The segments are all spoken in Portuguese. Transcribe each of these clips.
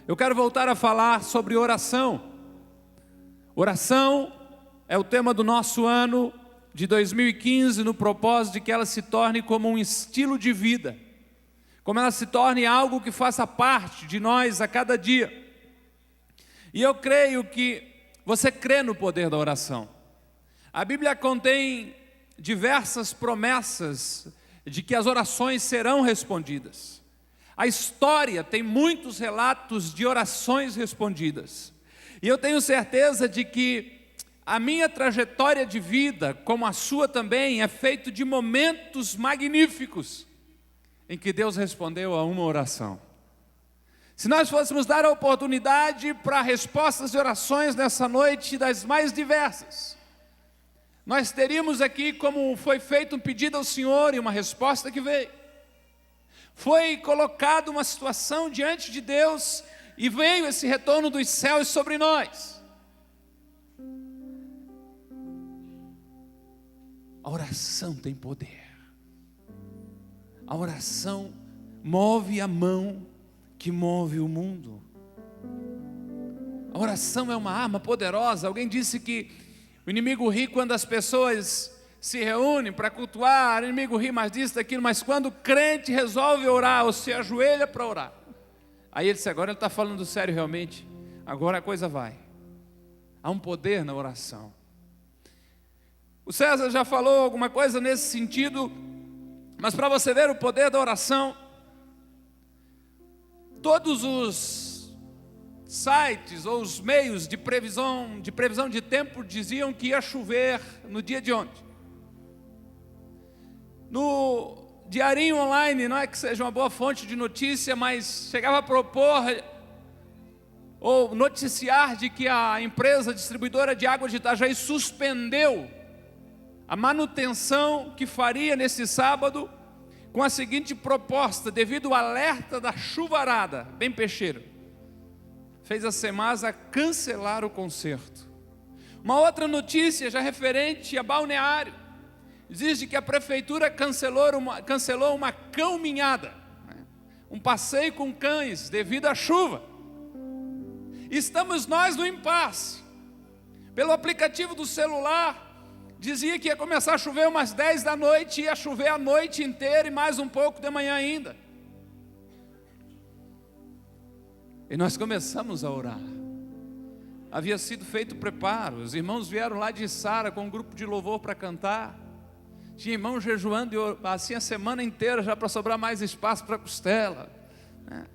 Eu quero voltar a falar sobre oração. Oração é o tema do nosso ano de 2015, no propósito de que ela se torne como um estilo de vida, como ela se torne algo que faça parte de nós a cada dia. E eu creio que você crê no poder da oração. A Bíblia contém diversas promessas de que as orações serão respondidas. A história tem muitos relatos de orações respondidas. E eu tenho certeza de que a minha trajetória de vida, como a sua também, é feito de momentos magníficos em que Deus respondeu a uma oração. Se nós fôssemos dar a oportunidade para respostas de orações nessa noite, das mais diversas, nós teríamos aqui como foi feito um pedido ao Senhor e uma resposta que veio. Foi colocada uma situação diante de Deus e veio esse retorno dos céus sobre nós. A oração tem poder. A oração move a mão que move o mundo. A oração é uma arma poderosa. Alguém disse que o inimigo ri quando as pessoas se reúnem para cultuar, o inimigo ri mais disso, daquilo, mas quando o crente resolve orar, ou se ajoelha para orar, aí ele disse, agora ele está falando sério realmente, agora a coisa vai. Há um poder na oração. O César já falou alguma coisa nesse sentido, mas para você ver o poder da oração, todos os sites ou os meios de previsão de tempo diziam que ia chover no dia de ontem. No Diarinho Online, não é que seja uma boa fonte de notícia, mas chegava a propor ou noticiar de que a empresa distribuidora de água de Itajaí suspendeu a manutenção que faria nesse sábado com a seguinte proposta: devido ao alerta da chuvarada, bem peixeiro, fez a Semasa cancelar o concerto. Uma outra notícia já referente a Balneário, diz que a prefeitura cancelou uma caminhada, um passeio com cães devido à chuva. Estamos nós no impasse. Pelo aplicativo do celular, dizia que ia começar a chover umas 10 da noite, ia chover a noite inteira e mais um pouco de manhã ainda. E nós começamos a orar. Havia sido feito o preparo, os irmãos vieram lá de Sara com um grupo de louvor para cantar. Tinha irmão jejuando assim a semana inteira já para sobrar mais espaço para a costela, né?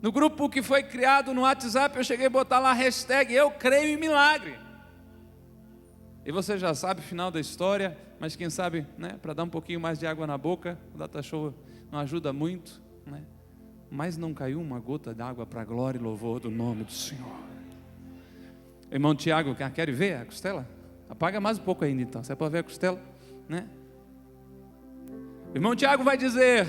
No grupo que foi criado no WhatsApp, eu cheguei a botar lá a hashtag eu creio em milagre. E você já sabe o final da história, mas quem sabe, né, para dar um pouquinho mais de água na boca, o data show não ajuda muito, né? Mas não caiu uma gota d'água para a glória e louvor do nome do Senhor. Irmão Tiago, quer ver a costela? Apaga mais um pouco ainda então, você pode ver a costela, né? O irmão Tiago vai dizer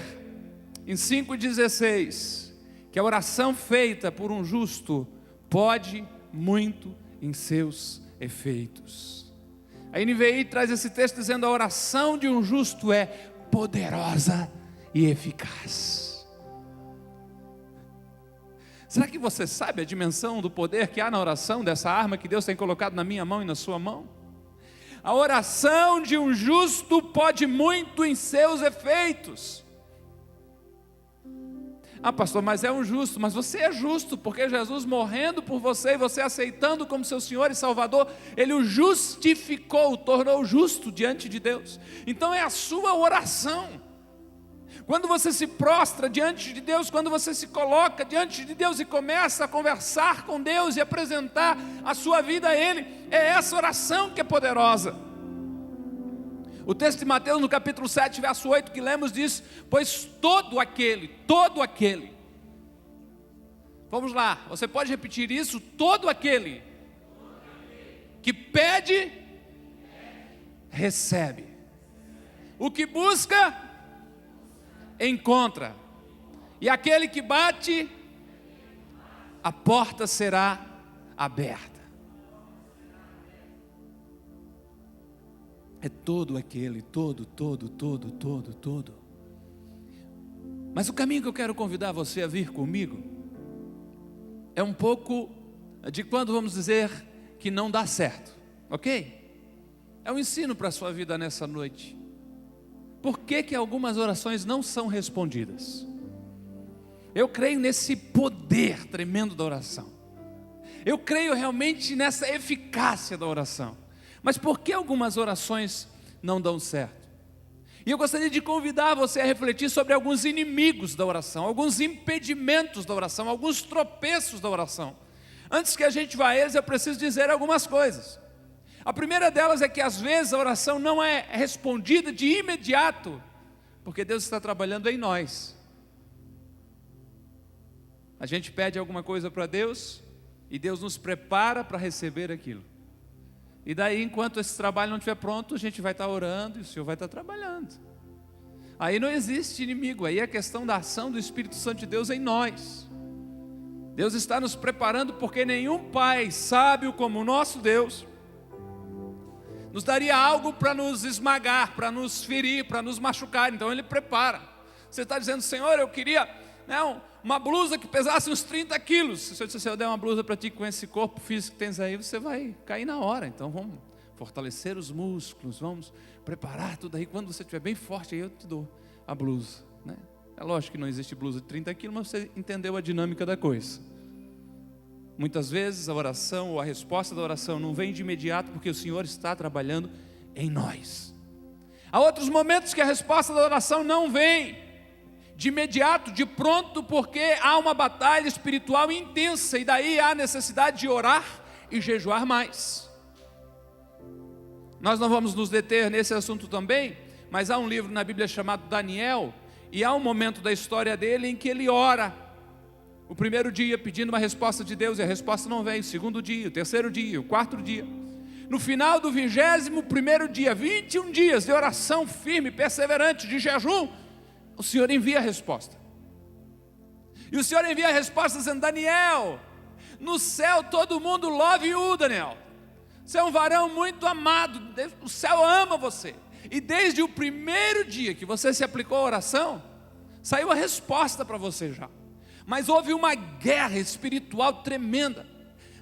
em 5,16 que a oração feita por um justo pode muito em seus efeitos. A NVI traz esse texto dizendo: a oração de um justo é poderosa e eficaz. Será que você sabe a dimensão do poder que há na oração, dessa arma que Deus tem colocado na minha mão e na sua mão? A oração de um justo pode muito em seus efeitos. Ah, pastor, mas é um justo. Mas você é justo, porque Jesus morrendo por você e você aceitando como seu Senhor e Salvador, Ele o justificou, o tornou justo diante de Deus. Então é a sua oração. Quando você se prostra diante de Deus, quando você se coloca diante de Deus e começa a conversar com Deus e apresentar a sua vida a Ele, é essa oração que é poderosa. O texto de Mateus no capítulo 7, verso 8 que lemos diz: pois todo aquele, vamos lá, você pode repetir isso? Todo aquele que pede, recebe. O que busca, encontra. E aquele que bate, a porta será aberta. É todo aquele, todo. Mas o caminho que eu quero convidar você a vir comigo é um pouco de quando vamos dizer que não dá certo, ok? É um ensino para a sua vida nessa noite. Por que algumas orações não são respondidas? Eu creio nesse poder tremendo da oração. Eu creio realmente nessa eficácia da oração. Mas por que algumas orações não dão certo? E eu gostaria de convidar você a refletir sobre alguns inimigos da oração, alguns impedimentos da oração, alguns tropeços da oração. Antes que a gente vá a eles, eu preciso dizer algumas coisas. A primeira delas é que às vezes a oração não é respondida de imediato, porque Deus está trabalhando em nós. A gente pede alguma coisa para Deus e Deus nos prepara para receber aquilo. E daí, enquanto esse trabalho não estiver pronto, a gente vai estar orando e o Senhor vai estar trabalhando. Aí não existe inimigo, aí é questão da ação do Espírito Santo de Deus em nós. Deus está nos preparando, porque nenhum pai sábio como o nosso Deus nos daria algo para nos esmagar, para nos ferir, para nos machucar. Então Ele prepara. Você está dizendo: Senhor, eu queria uma blusa que pesasse uns 30 quilos. Se eu der uma blusa para ti com esse corpo físico que tens aí, você vai cair na hora. Então vamos fortalecer os músculos, vamos preparar tudo aí. Quando você estiver bem forte, aí eu te dou a blusa, né? É lógico que não existe blusa de 30 quilos, mas você entendeu a dinâmica da coisa. Muitas vezes a oração ou a resposta da oração não vem de imediato, porque o Senhor está trabalhando em nós. Há outros momentos que a resposta da oração não vem de imediato, de pronto, porque há uma batalha espiritual intensa, e daí há necessidade de orar e jejuar mais. Nós não vamos nos deter nesse assunto também, mas há um livro na Bíblia chamado Daniel, e há um momento da história dele em que ele ora. O primeiro dia pedindo uma resposta de Deus, e a resposta não vem. O segundo dia, o terceiro dia, o quarto dia. No final do 21º dia, 21 dias de oração firme, perseverante, de jejum, o Senhor envia a resposta. E o Senhor envia a resposta dizendo: Daniel, no céu todo mundo love you, Daniel. Você é um varão muito amado, o céu ama você. E desde o primeiro dia que você se aplicou à oração, saiu a resposta para você já. Mas houve uma guerra espiritual tremenda.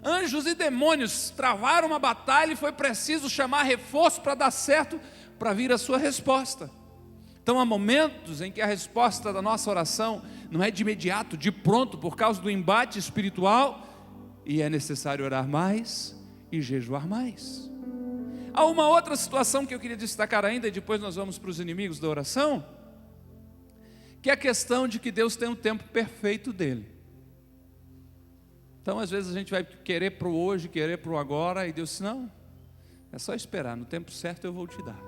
Anjos e demônios travaram uma batalha e foi preciso chamar reforço para dar certo, para vir a sua resposta. Então há momentos em que a resposta da nossa oração não é de imediato, de pronto, por causa do embate espiritual, e é necessário orar mais e jejuar mais. Há uma outra situação que eu queria destacar ainda, e depois nós vamos para os inimigos da oração, que é a questão de que Deus tem um tempo perfeito dele. Então às vezes a gente vai querer para o hoje, querer para o agora, e Deus diz: não, é só esperar, no tempo certo eu vou te dar.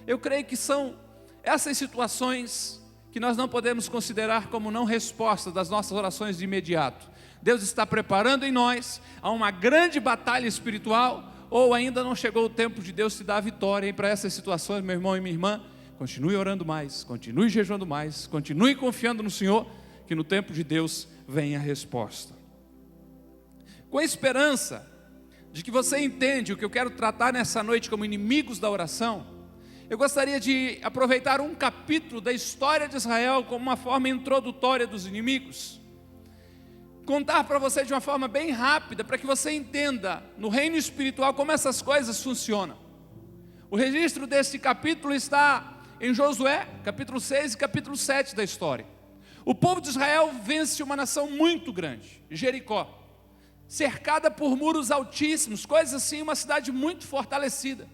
Eu creio que são essas situações que nós não podemos considerar como não resposta das nossas orações de imediato. Deus está preparando em nós a uma grande batalha espiritual, ou ainda não chegou o tempo de Deus te dar a vitória. E para essas situações, meu irmão e minha irmã, continue orando mais, continue jejuando mais, continue confiando no Senhor, que no tempo de Deus vem a resposta. Com a esperança de que você entende o que eu quero tratar nessa noite como inimigos da oração, eu gostaria de aproveitar um capítulo da história de Israel como uma forma introdutória dos inimigos. Contar para você de uma forma bem rápida, para que você entenda no reino espiritual como essas coisas funcionam. O registro desse capítulo está em Josué, capítulo 6 e capítulo 7 da história. O povo de Israel vence uma nação muito grande, Jericó, cercada por muros altíssimos, coisas assim, uma cidade muito fortalecida.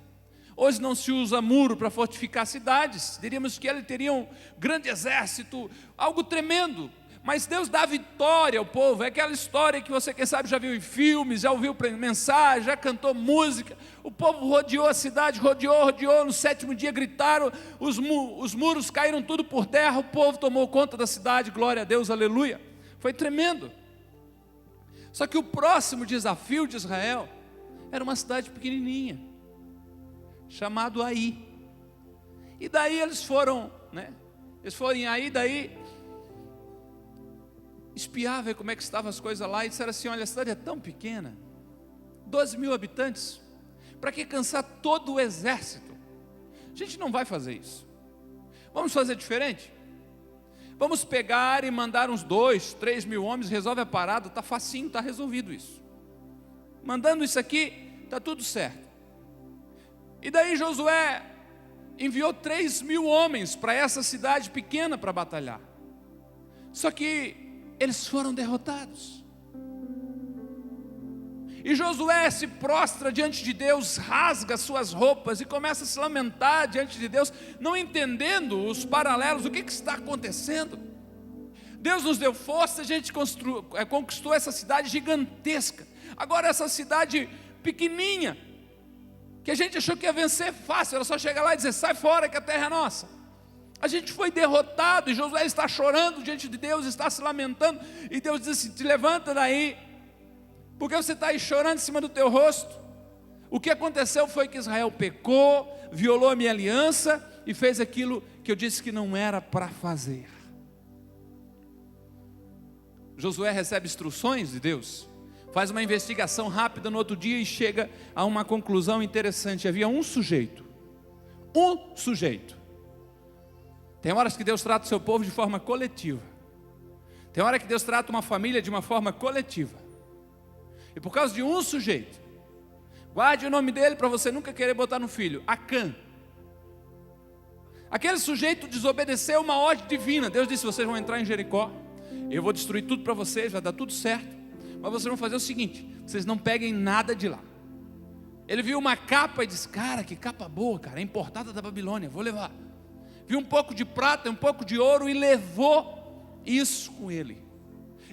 Hoje não se usa muro para fortificar cidades, diríamos que ele teria um grande exército, algo tremendo. Mas Deus dá vitória ao povo. É aquela história que você, quem sabe, já viu em filmes, já ouviu mensagem, já cantou música. O povo rodeou a cidade, rodeou. No 7º dia gritaram, os muros caíram tudo por terra. O povo tomou conta da cidade, glória a Deus, aleluia. Foi tremendo. Só que o próximo desafio de Israel era uma cidade pequenininha, chamado Ai. E daí eles foram, Eles foram em Ai, daí espiar, ver como é que estavam as coisas lá, e disseram assim: olha, a cidade é tão pequena, 12.000 habitantes, para que cansar todo o exército? A gente não vai fazer isso. Vamos fazer diferente? Vamos pegar e mandar uns 2, 3 mil homens, resolve a parada, está facinho, está resolvido isso. Mandando isso aqui, está tudo certo. E daí Josué enviou 3 mil homens para essa cidade pequena para batalhar. Só que eles foram derrotados. E Josué se prostra diante de Deus, rasga suas roupas e começa a se lamentar diante de Deus, não entendendo os paralelos, o que está acontecendo. Deus nos deu força, a gente conquistou essa cidade gigantesca. Agora essa cidade pequenininha, que a gente achou que ia vencer fácil, era só chegar lá e dizer, sai fora que a terra é nossa. A gente foi derrotado e Josué está chorando diante de Deus, está se lamentando. E Deus diz assim, te levanta daí, porque você está aí chorando em cima do teu rosto. O que aconteceu foi que Israel pecou, violou a minha aliança e fez aquilo que eu disse que não era para fazer. Josué recebe instruções de Deus, faz uma investigação rápida no outro dia e chega a uma conclusão interessante. Havia um sujeito. Tem horas que Deus trata o seu povo de forma coletiva. Tem hora que Deus trata uma família de uma forma coletiva. E por causa de um sujeito, guarde o nome dele para você nunca querer botar no filho, Acã. Aquele sujeito desobedeceu uma ordem divina. Deus disse, vocês vão entrar em Jericó, eu vou destruir tudo para vocês, vai dar tudo certo, mas vocês vão fazer o seguinte, vocês não peguem nada de lá. Ele viu uma capa e disse, cara, que capa boa, cara, é importada da Babilônia, vou levar. Viu um pouco de prata, um pouco de ouro e levou isso com ele.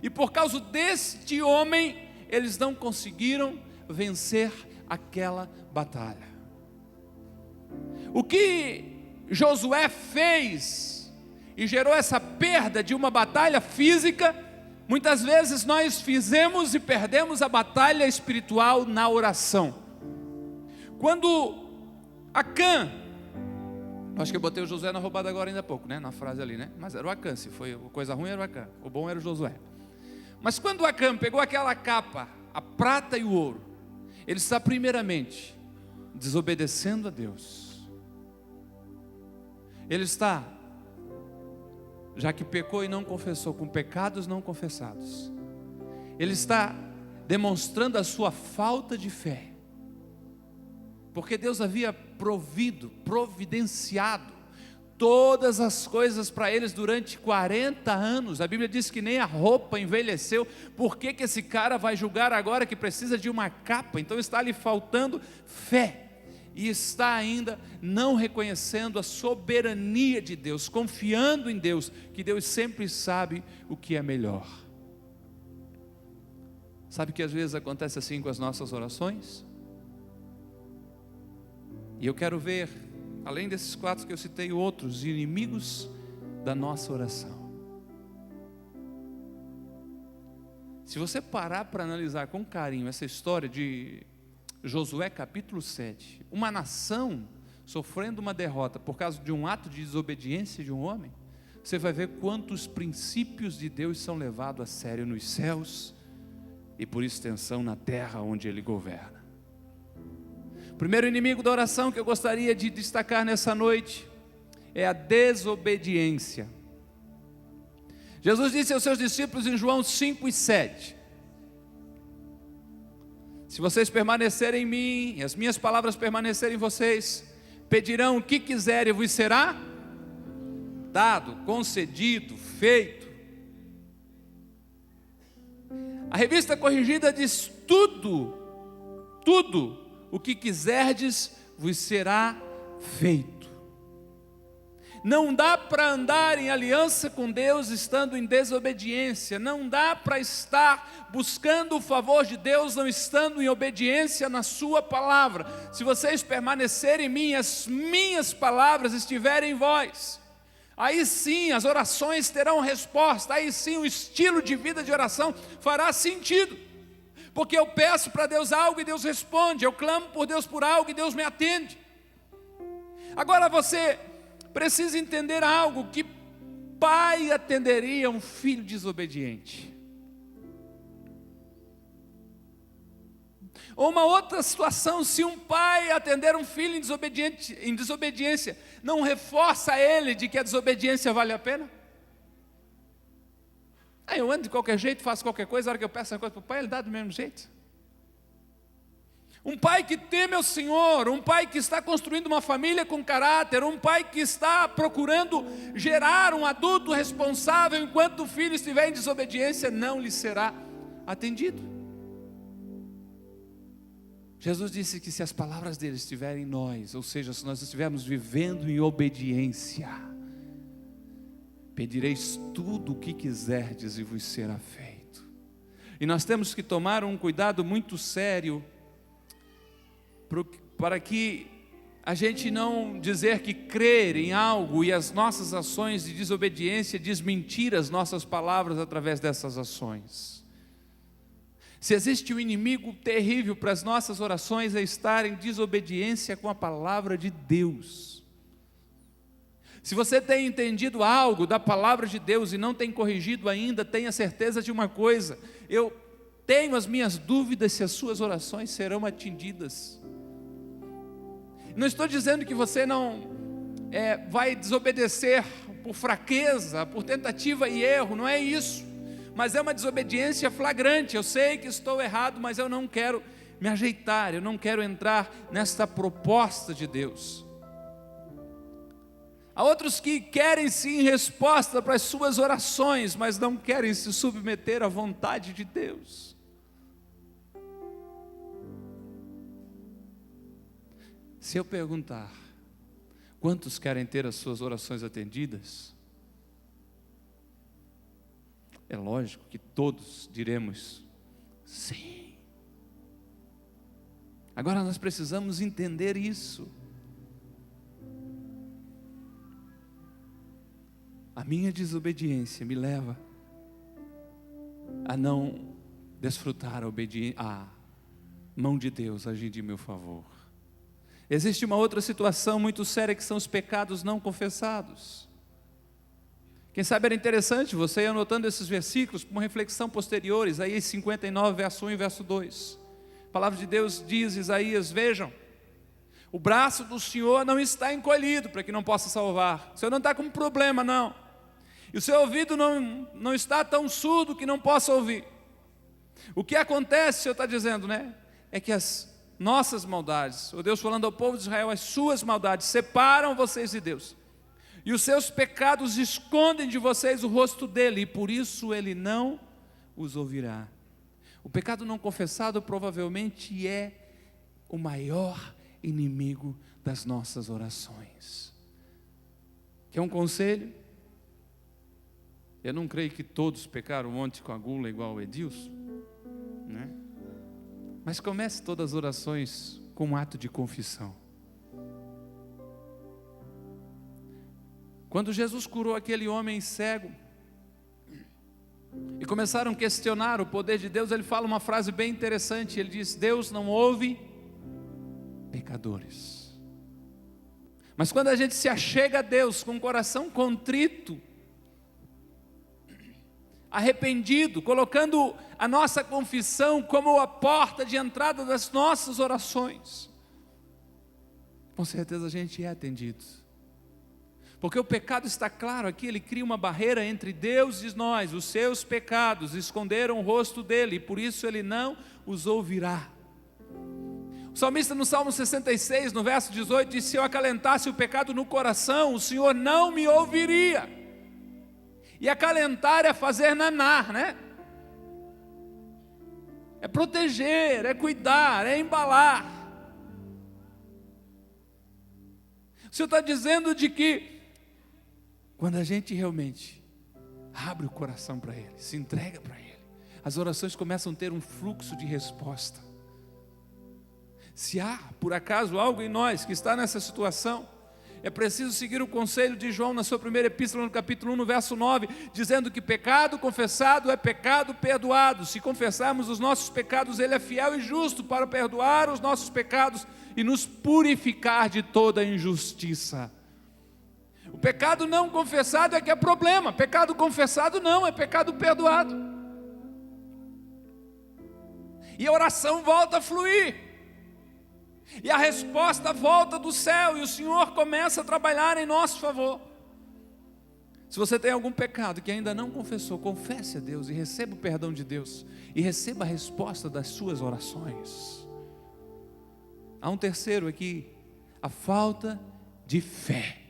E por causa deste homem, eles não conseguiram vencer aquela batalha. O que Josué fez e gerou essa perda de uma batalha física, muitas vezes nós fizemos e perdemos a batalha espiritual na oração. Quando Acã, acho que eu botei o Josué na roubada agora ainda há pouco, né? Na frase ali, né? Mas era o Acã, se foi coisa ruim era o Acã, o bom era o Josué. Mas quando o Acã pegou aquela capa, a prata e o ouro, ele está primeiramente desobedecendo a Deus. Ele está, já que pecou e não confessou, com pecados não confessados, ele está demonstrando a sua falta de fé, porque Deus havia providenciado todas as coisas para eles durante 40 anos, a Bíblia diz que nem a roupa envelheceu. Por que esse cara vai julgar agora que precisa de uma capa? Então está lhe faltando fé, e está ainda não reconhecendo a soberania de Deus, confiando em Deus, que Deus sempre sabe o que é melhor. Sabe que às vezes acontece assim com as nossas orações? E eu quero ver, além desses 4 que eu citei, outros inimigos da nossa oração. Se você parar para analisar com carinho essa história de Josué capítulo 7, uma nação sofrendo uma derrota por causa de um ato de desobediência de um homem, você vai ver quantos princípios de Deus são levados a sério nos céus e por extensão na terra onde Ele governa. O primeiro inimigo da oração que eu gostaria de destacar nessa noite é a desobediência. Jesus disse aos seus discípulos em João 5 e 7, se vocês permanecerem em mim e as minhas palavras permanecerem em vocês, pedirão o que quiserem e vos será dado, concedido, feito. A revista corrigida diz tudo o que quiserdes vos será feito. Não dá para andar em aliança com Deus estando em desobediência. Não dá para estar buscando o favor de Deus não estando em obediência na sua palavra. Se vocês permanecerem em mim, as minhas palavras estiverem em vós, aí sim as orações terão resposta. Aí sim o estilo de vida de oração fará sentido. Porque eu peço para Deus algo e Deus responde. Eu clamo por Deus por algo e Deus me atende. Agora você precisa entender algo, que pai atenderia um filho desobediente? Ou uma outra situação, se um pai atender um filho em desobediência, não reforça ele de que a desobediência vale a pena? Aí eu ando de qualquer jeito, faço qualquer coisa, a hora que eu peço uma coisa para o pai, ele dá do mesmo jeito. Um pai que teme ao Senhor, um pai que está construindo uma família com caráter, um pai que está procurando gerar um adulto responsável enquanto o filho estiver em desobediência, não lhe será atendido. Jesus disse que se as palavras dele estiverem em nós, ou seja, se nós estivermos vivendo em obediência, pedireis tudo o que quiserdes e vos será feito. E nós temos que tomar um cuidado muito sério para que a gente não dizer que crer em algo e as nossas ações de desobediência desmentir as nossas palavras através dessas ações. Se existe um inimigo terrível para as nossas orações é estar em desobediência com a palavra de Deus. Se você tem entendido algo da palavra de Deus e não tem corrigido ainda, tenha certeza de uma coisa: eu tenho as minhas dúvidas se as suas orações serão atendidas. Não estou dizendo que você não vai desobedecer por fraqueza, por tentativa e erro, não é isso. Mas é uma desobediência flagrante. Eu sei que estou errado, mas eu não quero me ajeitar, eu não quero entrar nesta proposta de Deus. Há outros que querem sim resposta para as suas orações, mas não querem se submeter à vontade de Deus. Se eu perguntar, quantos querem ter as suas orações atendidas? É lógico que todos diremos sim. Agora nós precisamos entender isso. A minha desobediência me leva a não desfrutar a mão de Deus agindo em meu favor. Existe uma outra situação muito séria que são os pecados não confessados. Quem sabe era interessante você ir anotando esses versículos para uma reflexão posterior. Isaías 59, verso 1 e verso 2. A palavra de Deus diz, Isaías: vejam, o braço do Senhor não está encolhido para que não possa salvar. O Senhor não está com problema, não. E o seu ouvido não está tão surdo que não possa ouvir. O que acontece, o Senhor está dizendo, né? É que as nossas maldades, o Deus falando ao povo de Israel, as suas maldades separam vocês de Deus, e os seus pecados escondem de vocês o rosto dele, e por isso ele não os ouvirá. O pecado não confessado provavelmente é o maior inimigo das nossas orações. Quer um conselho? Eu não creio que todos pecaram ontem com a gula igual o Edilson, né? Mas comece todas as orações com um ato de confissão. Quando Jesus curou aquele homem cego e começaram a questionar o poder de Deus, ele fala uma frase bem interessante. Ele diz: Deus não ouve pecadores. Mas quando a gente se achega a Deus com o coração contrito, arrependido, colocando a nossa confissão como a porta de entrada das nossas orações, com certeza a gente é atendido. Porque o pecado está claro aqui, ele cria uma barreira entre Deus e nós. Os seus pecados esconderam o rosto dele, e por isso ele não os ouvirá. O salmista no Salmo 66, no verso 18, diz: se eu acalentasse o pecado no coração, o Senhor não me ouviria. E acalentar é fazer nanar, né? É proteger, é cuidar, é embalar. O Senhor está dizendo de que quando a gente realmente abre o coração para Ele, se entrega para Ele, as orações começam a ter um fluxo de resposta. Se há, por acaso, algo em nós que está nessa situação, é preciso seguir o conselho de João na sua primeira epístola, no capítulo 1, no verso 9, dizendo que pecado confessado é pecado perdoado. Se confessarmos os nossos pecados, Ele é fiel e justo para perdoar os nossos pecados e nos purificar de toda injustiça. O pecado não confessado é que é problema, pecado confessado não, é pecado perdoado. E a oração volta a fluir. E a resposta volta do céu, e o Senhor começa a trabalhar em nosso favor. Se você tem algum pecado que ainda não confessou, confesse a Deus e receba o perdão de Deus e receba a resposta das suas orações. Há um terceiro aqui, a falta de fé.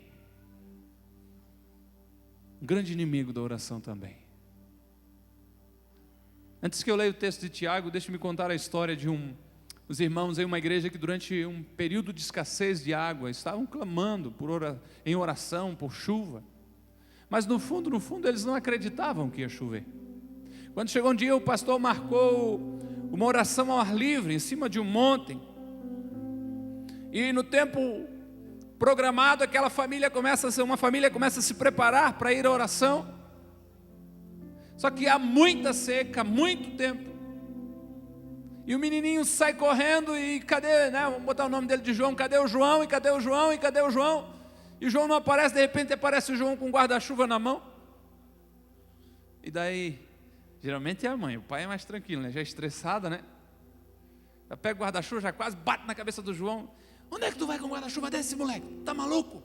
Um grande inimigo da oração também. Antes que eu leia o texto de Tiago, deixe-me contar a história de os irmãos em uma igreja que durante um período de escassez de água estavam clamando em oração por chuva. Mas no fundo eles não acreditavam que ia chover. Quando chegou um dia, o pastor marcou uma oração ao ar livre, em cima de um monte. E no tempo programado, uma família começa a se preparar para ir à oração. Só que há muita seca, muito tempo. E o menininho sai correndo e cadê, vamos botar o nome dele de João, cadê o João, e cadê o João, e cadê o João? E o João não aparece, de repente aparece o João com um guarda-chuva na mão. E daí, geralmente é a mãe, o pai é mais tranquilo, já é estressada, Já pega o guarda-chuva, já quase bate na cabeça do João. Onde é que tu vai com um guarda-chuva desse, moleque? Tá maluco?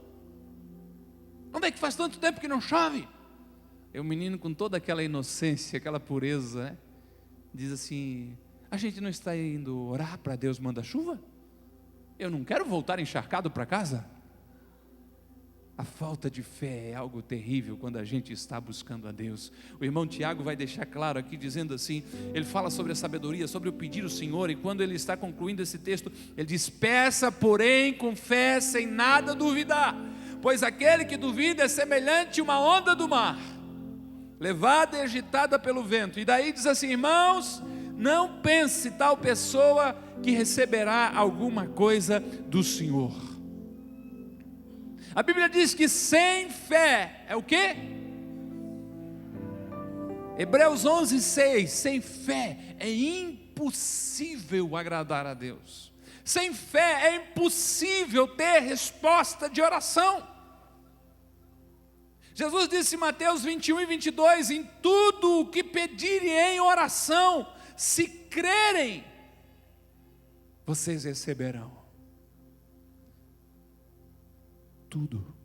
Onde é que faz tanto tempo que não chove? E o menino, com toda aquela inocência, aquela pureza, diz assim: a gente não está indo orar para Deus mandar chuva? Eu não quero voltar encharcado para casa. A falta de fé é algo terrível quando a gente está buscando a Deus. O irmão Tiago vai deixar claro aqui, dizendo assim, ele fala sobre a sabedoria, sobre o pedir ao Senhor, e quando ele está concluindo esse texto, ele diz: peça, porém, com fé, sem nada duvidar, pois aquele que duvida é semelhante a uma onda do mar, levada e agitada pelo vento. E daí diz assim: irmãos, não pense tal pessoa que receberá alguma coisa do Senhor. A Bíblia diz que sem fé é o quê? Hebreus 11:6, sem fé é impossível agradar a Deus. Sem fé é impossível ter resposta de oração. Jesus disse em Mateus 21:22, em tudo o que pedirem em oração, se crerem, vocês receberão. Tudo.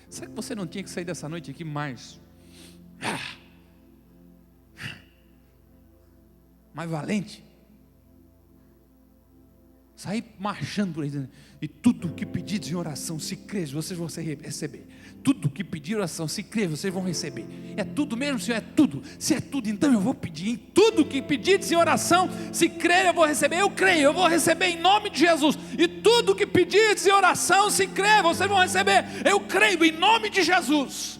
Será que você não tinha que sair dessa noite aqui mais valente? Sair marchando por aí, dizendo: e tudo que pedires em oração, se crer, vocês vão receber. Tudo que pedir em oração, se crer, vocês vão receber. É tudo mesmo, Senhor? É tudo. Se é tudo, então eu vou pedir. Em tudo que pedires em oração, se crer, eu vou receber. Eu creio, eu vou receber em nome de Jesus. E tudo que pedires em oração, se crer, vocês vão receber. Eu creio em nome de Jesus.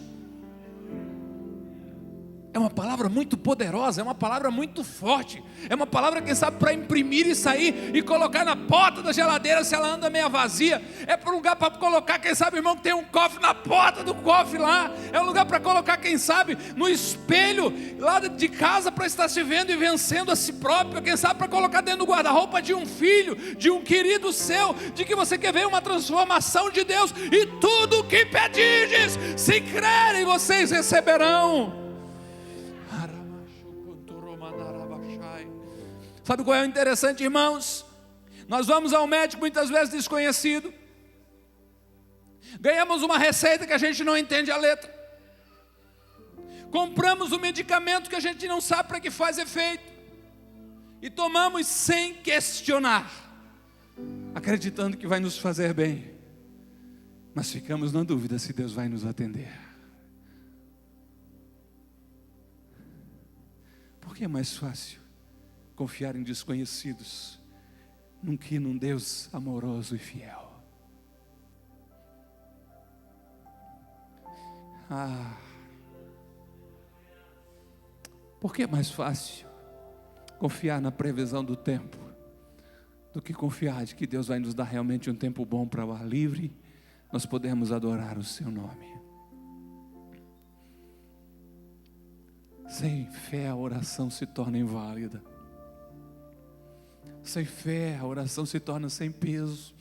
É uma palavra muito poderosa, é uma palavra muito forte, é uma palavra, quem sabe, para imprimir e sair e colocar na porta da geladeira se ela anda meio vazia. É para um lugar para colocar, quem sabe, irmão, que tem um cofre na porta do cofre lá. É um lugar para colocar, quem sabe, no espelho lá de casa, para estar se vendo e vencendo a si próprio. Quem sabe para colocar dentro do guarda-roupa de um filho, de um querido seu, de que você quer ver uma transformação de Deus. E tudo o que pedirdes, se crerem, vocês receberão. Sabe qual é o interessante, irmãos? Nós vamos ao médico muitas vezes desconhecido, ganhamos uma receita que a gente não entende a letra, compramos um medicamento que a gente não sabe para que faz efeito, e tomamos sem questionar, acreditando que vai nos fazer bem, mas ficamos na dúvida se Deus vai nos atender. Por que é mais fácil confiar em desconhecidos do que num Deus amoroso e fiel? Por que é mais fácil confiar na previsão do tempo do que confiar de que Deus vai nos dar realmente um tempo bom para o ar livre, nós podemos adorar o seu nome? Sem fé a oração se torna inválida. Sem fé, a oração se torna sem peso.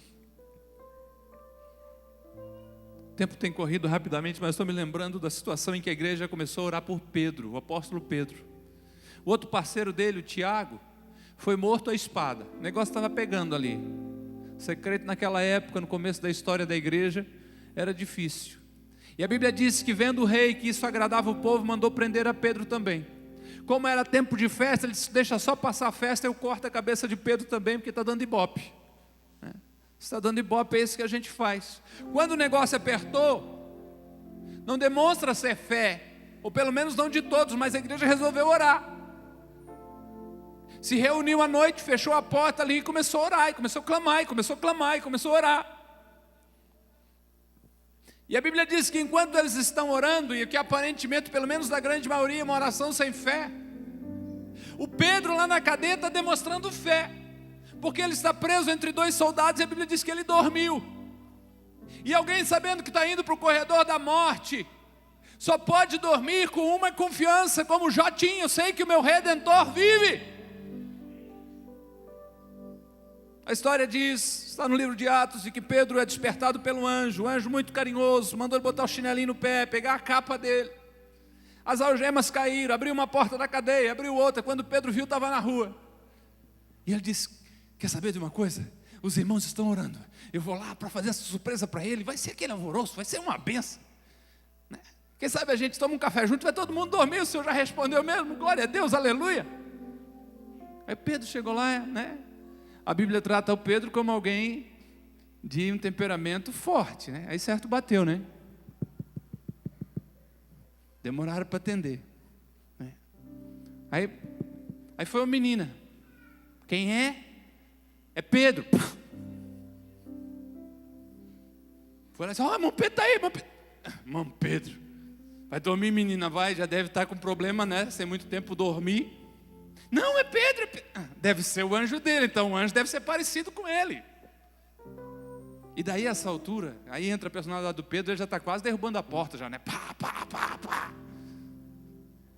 O tempo tem corrido rapidamente, mas estou me lembrando da situação em que a igreja começou a orar por Pedro, o apóstolo Pedro. O outro parceiro dele, o Tiago, foi morto à espada. O negócio estava pegando ali. Ser crente naquela época, no começo da história da igreja, era difícil. E a Bíblia diz que, vendo o rei que isso agradava o povo, mandou prender a Pedro também. Como era tempo de festa, ele disse: deixa só passar a festa, eu corto a cabeça de Pedro também, porque está dando ibope. Se está dando ibope, é isso que a gente faz. Quando o negócio apertou, não demonstra ser fé, ou pelo menos não de todos, mas a igreja resolveu orar. Se reuniu à noite, fechou a porta ali e começou a orar, e começou a clamar, e começou a clamar, e começou a orar. E a Bíblia diz que enquanto eles estão orando, e que aparentemente, pelo menos da grande maioria, é uma oração sem fé, o Pedro lá na cadeia está demonstrando fé, porque ele está preso entre dois soldados, e a Bíblia diz que ele dormiu. E alguém, sabendo que está indo para o corredor da morte, só pode dormir com uma confiança, como Jó tinha: eu sei que o meu Redentor vive. A história diz, está no livro de Atos, de que Pedro é despertado pelo anjo, um anjo muito carinhoso, mandou ele botar o chinelinho no pé, pegar a capa dele. As algemas caíram, abriu uma porta da cadeia, abriu outra. Quando Pedro viu, estava na rua. E ele disse: quer saber de uma coisa? Os irmãos estão orando, eu vou lá para fazer essa surpresa para ele, vai ser aquele alvoroço, vai ser uma benção. Quem sabe a gente toma um café junto, vai todo mundo dormir, o Senhor já respondeu mesmo, glória a Deus, aleluia. Aí Pedro chegou lá, né? A Bíblia trata o Pedro como alguém de um temperamento forte, né? Aí certo bateu, né? Demoraram para atender, né? Aí foi uma menina. Quem é? É Pedro. Foi lá e disse: irmão Pedro está aí, irmão Pedro. Vai dormir, menina, vai, já deve estar com problema, né? Sem muito tempo dormir. Não, é Pedro, deve ser o anjo dele, então o anjo deve ser parecido com ele. E daí, a essa altura, aí entra a personalidade do Pedro, ele já está quase derrubando a porta já, né? Pá, pá, pá, pá.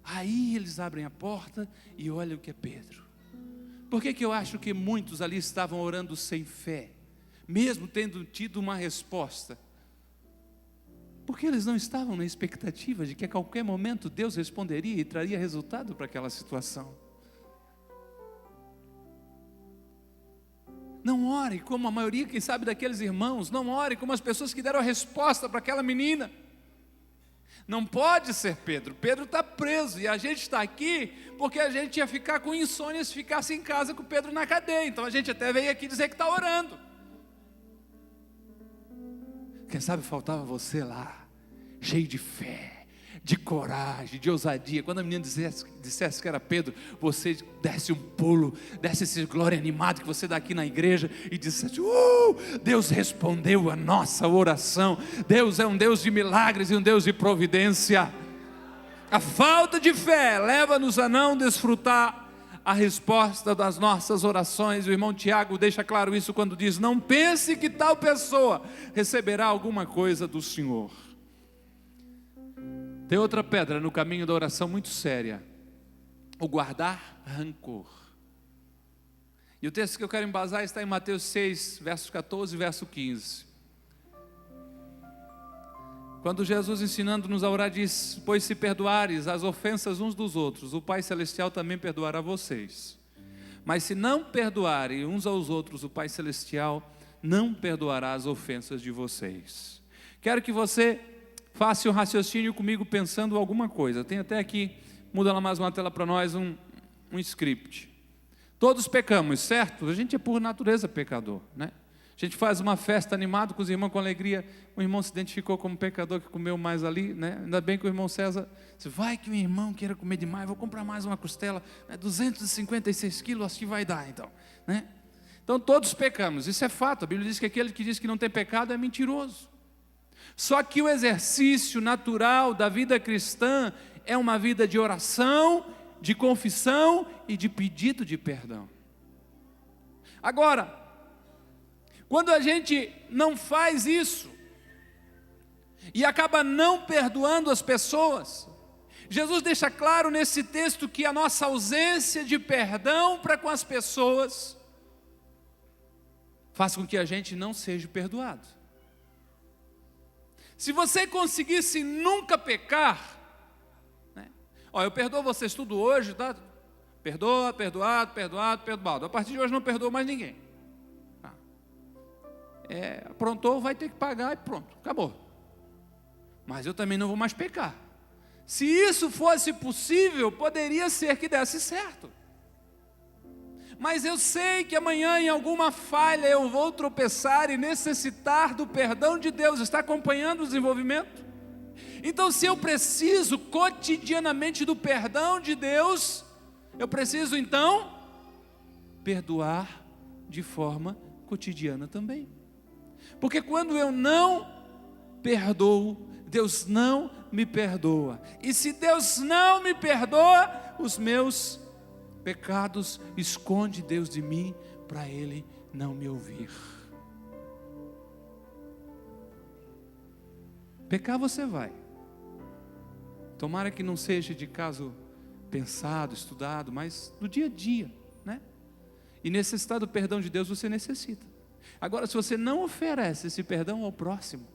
Aí eles abrem a porta e olham o que é Pedro. Por que eu acho que muitos ali estavam orando sem fé, mesmo tendo tido uma resposta? Porque eles não estavam na expectativa de que a qualquer momento Deus responderia e traria resultado para aquela situação. Não ore como a maioria, quem sabe, daqueles irmãos. Não ore como as pessoas que deram a resposta para aquela menina. Não pode ser Pedro. Pedro está preso e a gente está aqui porque a gente ia ficar com insônia se ficasse em casa com o Pedro na cadeia. Então a gente até veio aqui dizer que está orando. Quem sabe faltava você lá, cheio de fé, de coragem, de ousadia. Quando a menina dissesse que era Pedro, você desse um pulo, desse esse glória animado que você dá aqui na igreja e dissesse: Deus respondeu a nossa oração. Deus é um Deus de milagres e um Deus de providência. A falta de fé leva-nos a não desfrutar a resposta das nossas orações. O irmão Tiago deixa claro isso quando diz: não pense que tal pessoa receberá alguma coisa do Senhor. Tem outra pedra no caminho da oração muito séria: o guardar rancor. E o texto que eu quero embasar está em Mateus 6, versos 14 e verso 15. Quando Jesus, ensinando-nos a orar, diz: pois se perdoares as ofensas uns dos outros, o Pai Celestial também perdoará vocês. Mas se não perdoarem uns aos outros, o Pai Celestial não perdoará as ofensas de vocês. Quero que você faça um raciocínio comigo pensando alguma coisa. Tem até aqui, muda lá mais uma tela para nós, um script. Todos pecamos, certo? A gente é por natureza pecador, né? A gente faz uma festa animada com os irmãos, com alegria. O irmão se identificou como pecador que comeu mais ali, né? Ainda bem que o irmão César disse: vai que o irmão queira comer demais, vou comprar mais uma costela, né? 256 quilos, acho que vai dar então, né? Então todos pecamos, isso é fato. A Bíblia diz que aquele que diz que não tem pecado é mentiroso. Só que o exercício natural da vida cristã é uma vida de oração, de confissão e de pedido de perdão. Agora, quando a gente não faz isso e acaba não perdoando as pessoas, Jesus deixa claro nesse texto que a nossa ausência de perdão para com as pessoas faz com que a gente não seja perdoado. Se você conseguisse nunca pecar, né? Eu perdoo vocês tudo hoje, tá? Perdoa, perdoado, perdoado, perdoado. A partir de hoje não perdoo mais ninguém. Aprontou, vai ter que pagar e pronto, acabou. mas eu também não vou mais pecar. Se isso fosse possível, poderia ser que desse certo. Mas eu sei que amanhã em alguma falha eu vou tropeçar e necessitar do perdão de Deus. Está acompanhando o desenvolvimento? Então, se eu preciso cotidianamente do perdão de Deus, eu preciso então perdoar de forma cotidiana também. Porque quando eu não perdoo, Deus não me perdoa. E se Deus não me perdoa, os meus pecados esconde Deus de mim para Ele não me ouvir. Pecar você vai. Tomara que não seja de caso pensado, estudado, mas do dia a dia, né? E necessitar do perdão de Deus você necessita. Agora, se você não oferece esse perdão ao próximo,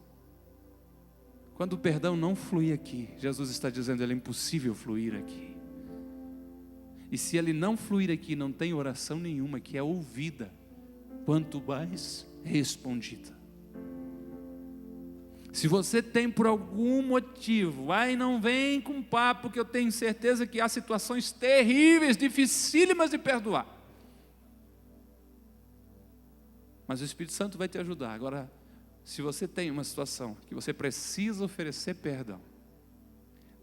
quando o perdão não fluir aqui, Jesus está dizendo, ele é impossível fluir aqui. E se ele não fluir aqui, não tem oração nenhuma que é ouvida, quanto mais respondida. Se você tem por algum motivo, vai e não vem com papo, que eu tenho certeza que há situações terríveis, dificílimas de perdoar. Mas o Espírito Santo vai te ajudar. Agora, se você tem uma situação que você precisa oferecer perdão,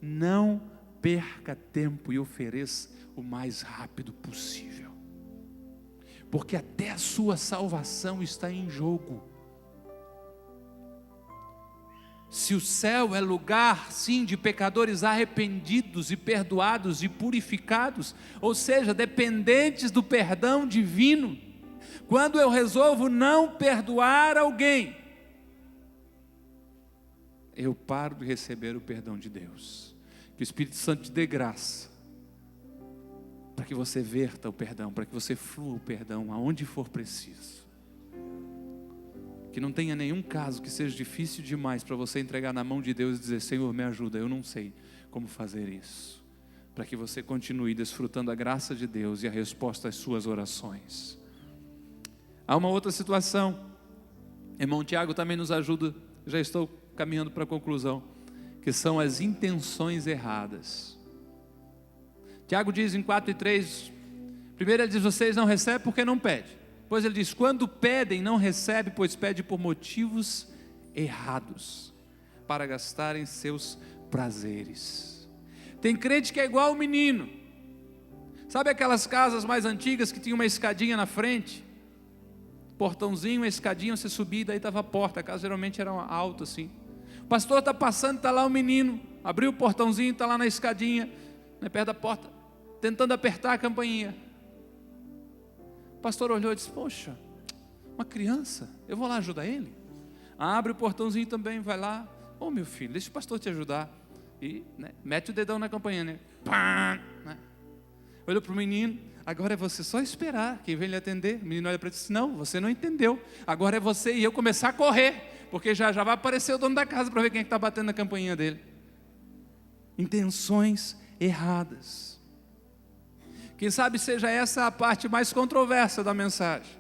não perca tempo e ofereça o mais rápido possível. Porque até a sua salvação está em jogo. Se o céu é lugar, sim, de pecadores arrependidos e perdoados e purificados, ou seja, dependentes do perdão divino, quando eu resolvo não perdoar alguém, eu paro de receber o perdão de Deus. Que o Espírito Santo te dê graça, para que você verta o perdão, para que você flua o perdão aonde for preciso. Que não tenha nenhum caso que seja difícil demais para você entregar na mão de Deus e dizer, Senhor, me ajuda, eu não sei como fazer isso. Para que você continue desfrutando a graça de Deus e a resposta às suas orações. Há uma outra situação, irmão Tiago também nos ajuda, já estou caminhando para a conclusão, que são as intenções erradas. Tiago diz em 4:3, primeiro ele diz, vocês não recebem porque não pedem. Depois ele diz, quando pedem não recebem, pois pedem por motivos errados, para gastarem seus prazeres. Tem crente que é igual o menino, sabe aquelas casas mais antigas que tinha uma escadinha na frente? Portãozinho, uma escadinha, você subia e daí estava a porta, a casa geralmente era alta assim. O pastor está passando, está lá o menino, abriu o portãozinho, está lá na escadinha, né, perto da porta, tentando apertar a campainha. O pastor olhou e disse, poxa, uma criança, eu vou lá ajudar ele? Abre o portãozinho também, vai lá, ô meu filho, deixa o pastor te ajudar. E né, mete o dedão na campainha, né? Pá, né? Olhou para o menino, agora é você só esperar, quem vem lhe atender. O menino olha para ele e diz, não, você não entendeu, agora é você e eu começar a correr, porque já vai aparecer o dono da casa para ver quem é que está batendo na campainha dele. Intenções erradas. Quem sabe seja essa a parte mais controversa da mensagem,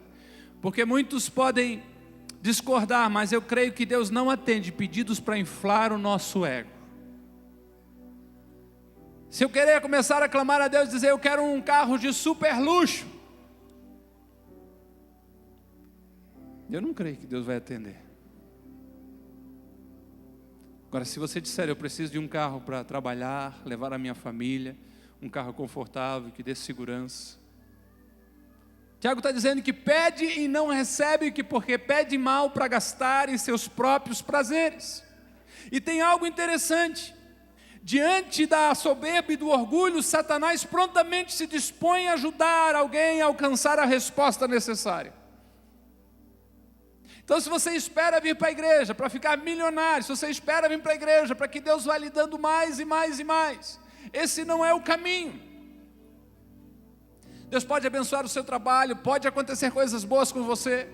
porque muitos podem discordar, mas eu creio que Deus não atende pedidos para inflar o nosso ego. Se eu querer começar a clamar a Deus e dizer, eu quero um carro de super luxo, eu não creio que Deus vai atender. Agora, se você disser, eu preciso de um carro para trabalhar, levar a minha família, um carro confortável, que dê segurança. Tiago está dizendo que pede e não recebe, que porque pede mal para gastar em seus próprios prazeres. E tem algo interessante, diante da soberba e do orgulho, Satanás prontamente se dispõe a ajudar alguém a alcançar a resposta necessária. Então, se você espera vir para a igreja para ficar milionário, se você espera vir para a igreja para que Deus vá lhe dando mais e mais e mais, esse não é o caminho. Deus pode abençoar o seu trabalho, pode acontecer coisas boas com você,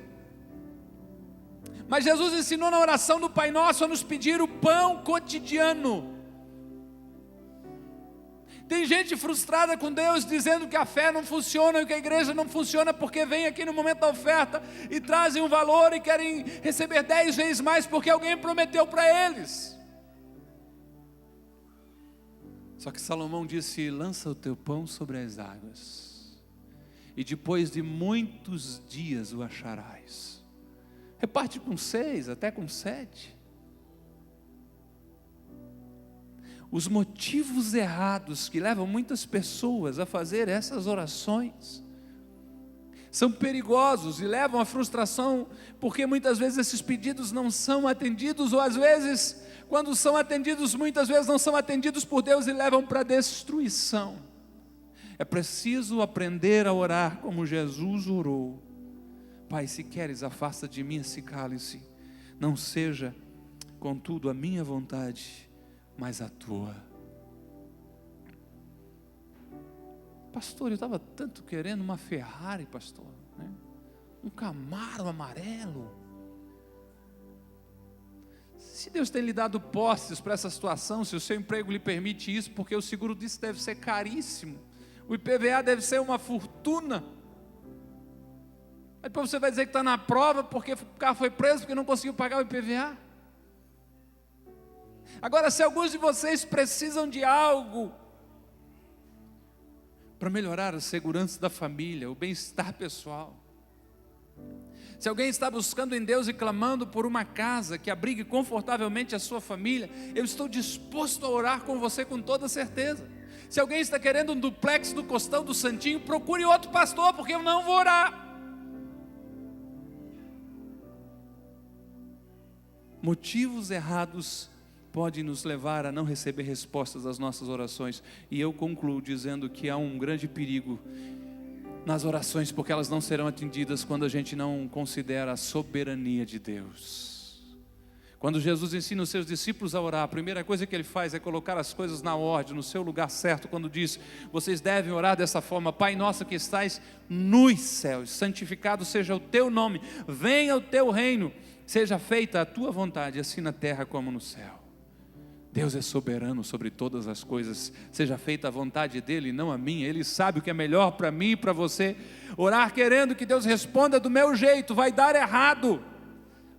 mas Jesus ensinou na oração do Pai Nosso a nos pedir o pão cotidiano. Tem gente frustrada com Deus, dizendo que a fé não funciona e que a igreja não funciona, porque vem aqui no momento da oferta e trazem um valor e querem receber 10 vezes mais, porque alguém prometeu para eles. Só que Salomão disse: lança o teu pão sobre as águas, e depois de muitos dias o acharás. Reparte com 6, até com 7. Os motivos errados que levam muitas pessoas a fazer essas orações são perigosos e levam à frustração, porque muitas vezes esses pedidos não são atendidos, ou às vezes, quando são atendidos, muitas vezes não são atendidos por Deus e levam para a destruição. É preciso aprender a orar como Jesus orou. Pai, se queres, afasta de mim esse cálice, não seja, contudo, a minha vontade, mas a tua. Pastor, eu estava tanto querendo uma Ferrari, pastor, né? Um Camaro amarelo. Se Deus tem lhe dado posses para essa situação, se o seu emprego lhe permite isso, porque o seguro disso deve ser caríssimo, o IPVA deve ser uma fortuna. Aí depois você vai dizer que está na prova porque o carro foi preso porque não conseguiu pagar o IPVA. Agora, se alguns de vocês precisam de algo para melhorar a segurança da família, o bem-estar pessoal, se alguém está buscando em Deus e clamando por uma casa que abrigue confortavelmente a sua família, eu estou disposto a orar com você com toda certeza. Se alguém está querendo um duplex do Costão do Santinho, procure outro pastor, porque eu não vou orar. Motivos errados podem nos levar a não receber respostas às nossas orações. E eu concluo dizendo que há um grande perigo nas orações, porque elas não serão atendidas quando a gente não considera a soberania de Deus. Quando Jesus ensina os seus discípulos a orar, a primeira coisa que ele faz é colocar as coisas na ordem, no seu lugar certo, quando diz: vocês devem orar dessa forma: Pai nosso que estais nos céus, santificado seja o teu nome, venha o teu reino, seja feita a tua vontade, assim na terra como no céu. Deus é soberano sobre todas as coisas, seja feita a vontade dEle, não a minha. Ele sabe o que é melhor para mim e para você. Orar querendo que Deus responda do meu jeito vai dar errado.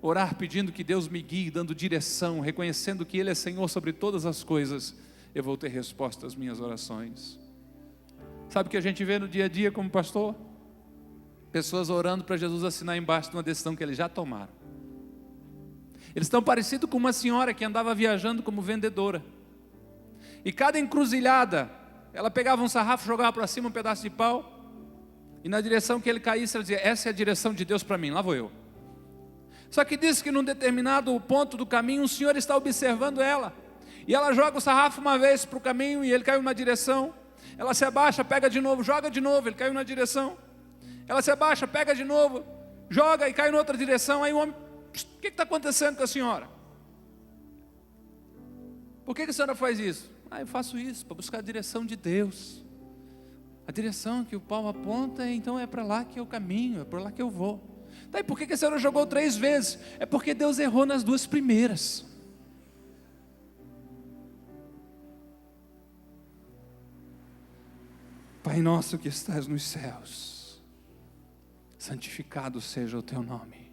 Orar pedindo que Deus me guie, dando direção, reconhecendo que Ele é Senhor sobre todas as coisas, eu vou ter resposta às minhas orações. Sabe o que a gente vê no dia a dia como pastor? Pessoas orando para Jesus assinar embaixo de uma decisão que eles já tomaram. Eles estão parecidos com uma senhora que andava viajando como vendedora, e cada encruzilhada, ela pegava um sarrafo, jogava para cima um pedaço de pau, e na direção que ele caísse, ela dizia: essa é a direção de Deus para mim, lá vou eu. Só que diz que num determinado ponto do caminho, um senhor está observando ela, e ela joga o sarrafo uma vez para o caminho, e ele caiu numa direção. Ela se abaixa, pega de novo, joga de novo, ele caiu na direção. Ela se abaixa, pega de novo, joga e cai em outra direção. Aí o homem: o que está acontecendo com a senhora? Por que a senhora faz isso? Eu faço isso para buscar a direção de Deus. A direção que o pau aponta, então é para lá que eu caminho, é para lá que eu vou. Daí por que a senhora jogou 3 vezes? É porque Deus errou nas 2 primeiras. Pai nosso que estás nos céus, santificado seja o teu nome.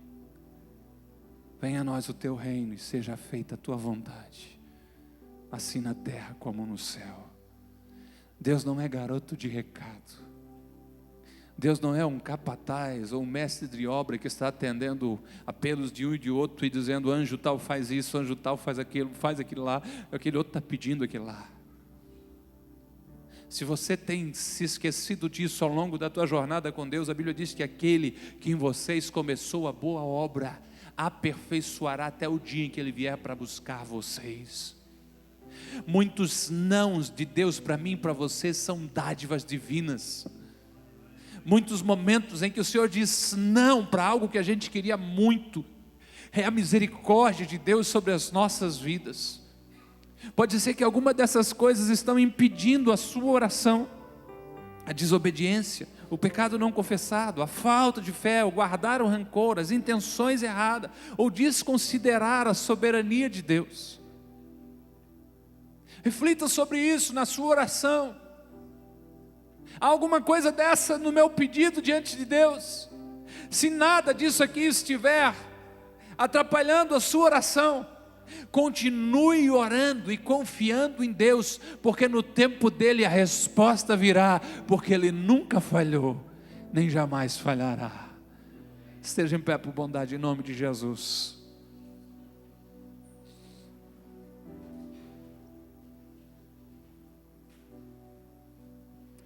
Venha a nós o teu reino e seja feita a tua vontade, assim na terra como no céu. Deus não é garoto de recado. Deus não é um capataz ou um mestre de obra que está atendendo apelos de um e de outro e dizendo: anjo tal faz isso, anjo tal faz aquilo lá, aquele outro está pedindo aquilo lá. Se você tem se esquecido disso ao longo da tua jornada com Deus, a Bíblia diz que aquele que em vocês começou a boa obra aperfeiçoará até o dia em que Ele vier para buscar vocês. Muitos nãos de Deus para mim e para você são dádivas divinas. Muitos momentos em que o Senhor diz não para algo que a gente queria muito, é a misericórdia de Deus sobre as nossas vidas. Pode ser que alguma dessas coisas estão impedindo a sua oração: a desobediência, o pecado não confessado, a falta de fé, o guardar o rancor, as intenções erradas, ou desconsiderar a soberania de Deus. Reflita sobre isso na sua oração. Há alguma coisa dessa no meu pedido diante de Deus? Se nada disso aqui estiver atrapalhando a sua oração, Continue orando e confiando em Deus, porque no tempo dele a resposta virá, porque ele nunca falhou, nem jamais falhará. Esteja em pé por bondade, em nome de Jesus.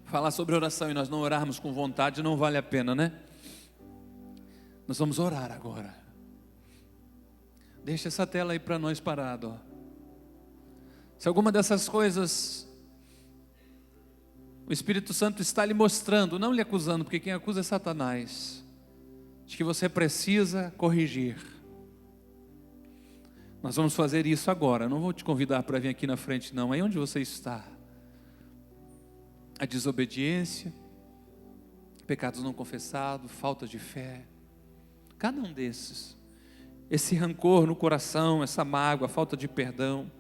Falar sobre oração e nós não orarmos com vontade não vale a pena, né? Nós vamos orar agora. Deixa essa tela aí para nós parado, ó. Se alguma dessas coisas o Espírito Santo está lhe mostrando, não lhe acusando, porque quem acusa é Satanás, de que você precisa corrigir, nós vamos fazer isso agora. Não vou te convidar para vir aqui na frente não, aí onde você está. A desobediência, pecados não confessados, falta de fé, cada um desses, esse rancor no coração, essa mágoa, falta de perdão,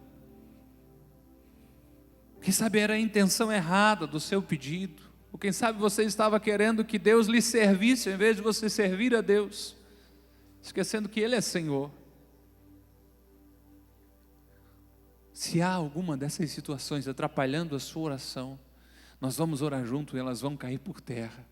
quem sabe era a intenção errada do seu pedido, ou quem sabe você estava querendo que Deus lhe servisse, em vez de você servir a Deus, esquecendo que Ele é Senhor. Se há alguma dessas situações atrapalhando a sua oração, nós vamos orar junto e elas vão cair por terra,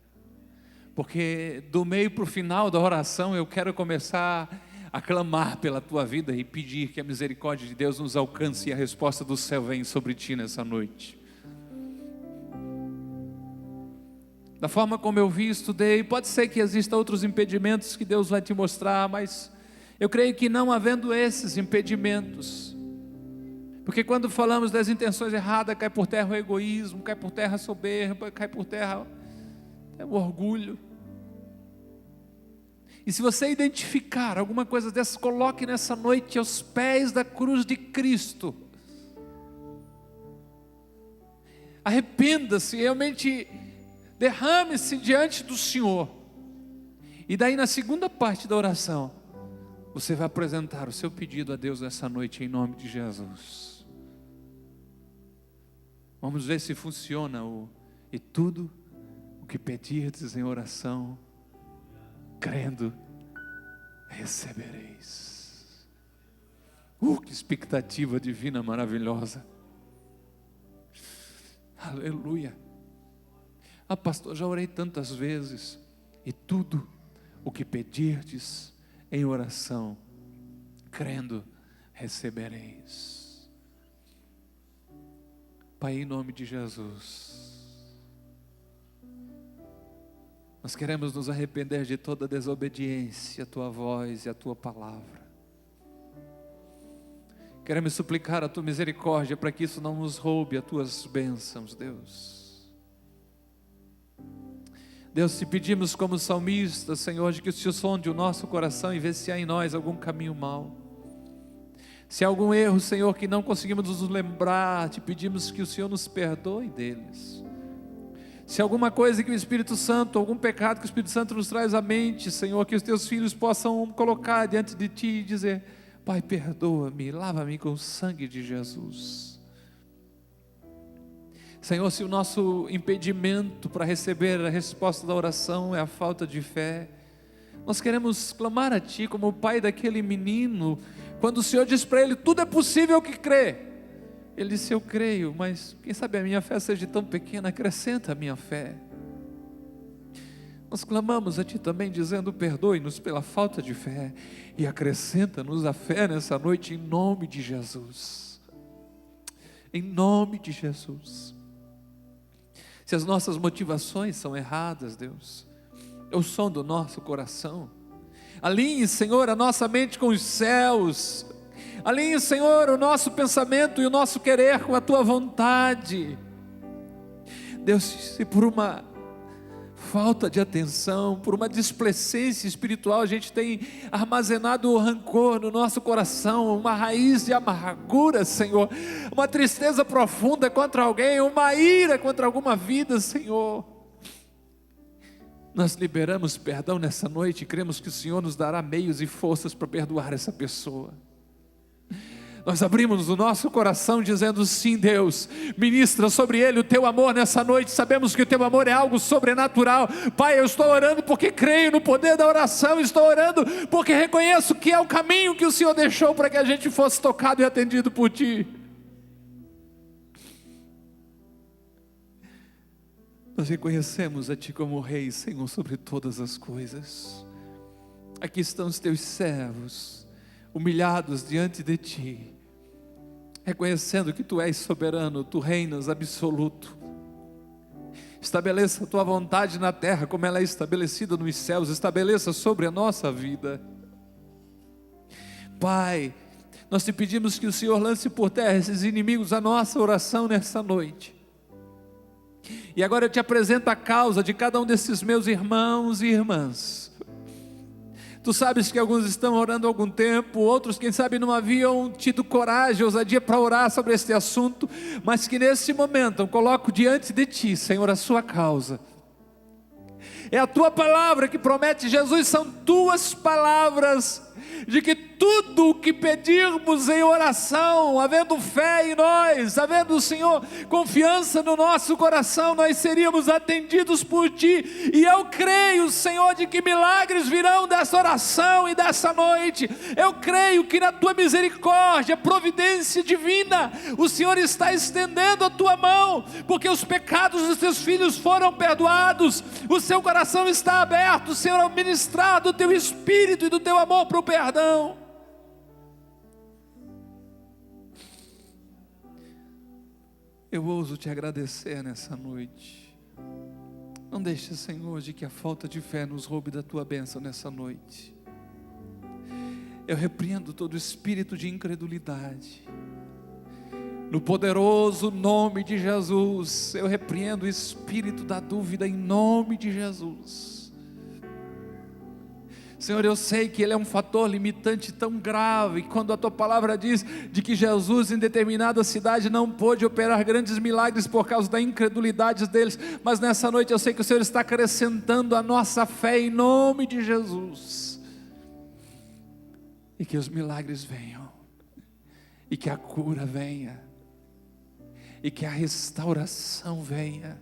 porque do meio para o final da oração eu quero começar a clamar pela tua vida e pedir que a misericórdia de Deus nos alcance e a resposta do céu venha sobre ti nessa noite. Da forma como eu vi, estudei, pode ser que existam outros impedimentos que Deus vai te mostrar, mas eu creio que não havendo esses impedimentos, porque quando falamos das intenções erradas, cai por terra o egoísmo, cai por terra a soberba, cai por terra o orgulho. E se você identificar alguma coisa dessas, coloque nessa noite aos pés da cruz de Cristo. Arrependa-se, realmente derrame-se diante do Senhor. E daí na segunda parte da oração, você vai apresentar o seu pedido a Deus essa noite em nome de Jesus. Vamos ver se funciona e tudo o que pedirdes em oração, crendo, recebereis. Que expectativa divina maravilhosa. Aleluia. Pastor, já orei tantas vezes. E tudo o que pedirdes em oração, crendo, recebereis. Pai, em nome de Jesus, nós queremos nos arrepender de toda desobediência à tua voz e à tua palavra. Queremos suplicar a tua misericórdia para que isso não nos roube as tuas bênçãos, Deus. Deus, te pedimos como salmista, Senhor, de que o Senhor sonde o nosso coração e vê se há em nós algum caminho mau. Se há algum erro, Senhor, que não conseguimos nos lembrar, te pedimos que o Senhor nos perdoe deles. Se alguma coisa que o Espírito Santo, algum pecado que o Espírito Santo nos traz à mente, Senhor, que os teus filhos possam colocar diante de ti e dizer: Pai, perdoa-me, lava-me com o sangue de Jesus. Senhor, se o nosso impedimento para receber a resposta da oração é a falta de fé, nós queremos clamar a ti como o pai daquele menino, quando o Senhor diz para ele: tudo é possível que crê. Ele disse: eu creio, mas quem sabe a minha fé seja tão pequena, acrescenta a minha fé. Nós clamamos a ti também dizendo: perdoe-nos pela falta de fé e acrescenta-nos a fé nessa noite em nome de Jesus. Em nome de Jesus. Se as nossas motivações são erradas, Deus, é o som do nosso coração. Alinhe, Senhor, a nossa mente com os céus. Alinhe, Senhor, o nosso pensamento e o nosso querer com a tua vontade. Deus, se por uma falta de atenção, por uma displicência espiritual, a gente tem armazenado o rancor no nosso coração, uma raiz de amargura, Senhor, uma tristeza profunda contra alguém, uma ira contra alguma vida, Senhor. Nós liberamos perdão nessa noite e cremos que o Senhor nos dará meios e forças para perdoar essa pessoa. Nós abrimos o nosso coração dizendo: sim, Deus, ministra sobre ele o teu amor nessa noite. Sabemos que o teu amor é algo sobrenatural. Pai, eu estou orando porque creio no poder da oração. Estou orando porque reconheço que é o caminho que o Senhor deixou para que a gente fosse tocado e atendido por Ti. Nós reconhecemos a Ti como Rei, Senhor, sobre todas as coisas. Aqui estão os Teus servos, humilhados diante de Ti, reconhecendo que Tu és soberano, Tu reinas absoluto. Estabeleça a Tua vontade na terra como ela é estabelecida nos céus. Estabeleça sobre a nossa vida. Pai, nós Te pedimos que o Senhor lance por terra esses inimigos da nossa oração nessa noite. E agora eu Te apresento a causa de cada um desses meus irmãos e irmãs. Tu sabes que alguns estão orando há algum tempo, outros quem sabe não haviam tido coragem, ousadia para orar sobre este assunto, mas que nesse momento eu coloco diante de Ti, Senhor, a sua causa. É a Tua palavra que promete, Jesus, são Tuas palavras, de que tudo o que pedirmos em oração, havendo fé em nós, havendo, Senhor, confiança no nosso coração, nós seríamos atendidos por Ti. E eu creio, Senhor, de que milagres virão dessa oração e dessa noite. Eu creio que na Tua misericórdia, providência divina, o Senhor está estendendo a Tua mão, porque os pecados dos Teus filhos foram perdoados, o seu coração está aberto, Senhor, ao ministrar do Teu Espírito e do Teu amor para o perdão. Eu ouso Te agradecer nessa noite. Não deixe, Senhor, de que a falta de fé nos roube da Tua bênção nessa noite. Eu repreendo todo espírito de incredulidade. No poderoso nome de Jesus, eu repreendo o espírito da dúvida em nome de Jesus. Senhor, eu sei que ele é um fator limitante tão grave, quando a Tua palavra diz de que Jesus em determinada cidade não pôde operar grandes milagres por causa da incredulidade deles, mas nessa noite eu sei que o Senhor está acrescentando a nossa fé em nome de Jesus, e que os milagres venham, e que a cura venha, e que a restauração venha,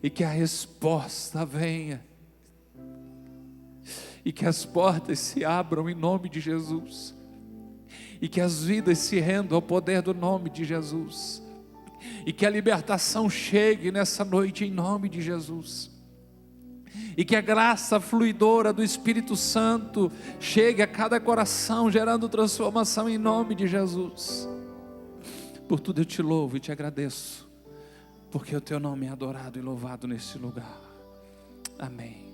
e que a resposta venha, e que as portas se abram em nome de Jesus, e que as vidas se rendam ao poder do nome de Jesus, e que a libertação chegue nessa noite em nome de Jesus, e que a graça fluidora do Espírito Santo chegue a cada coração, gerando transformação em nome de Jesus. Por tudo eu Te louvo e Te agradeço, porque o Teu nome é adorado e louvado nesse lugar. Amém.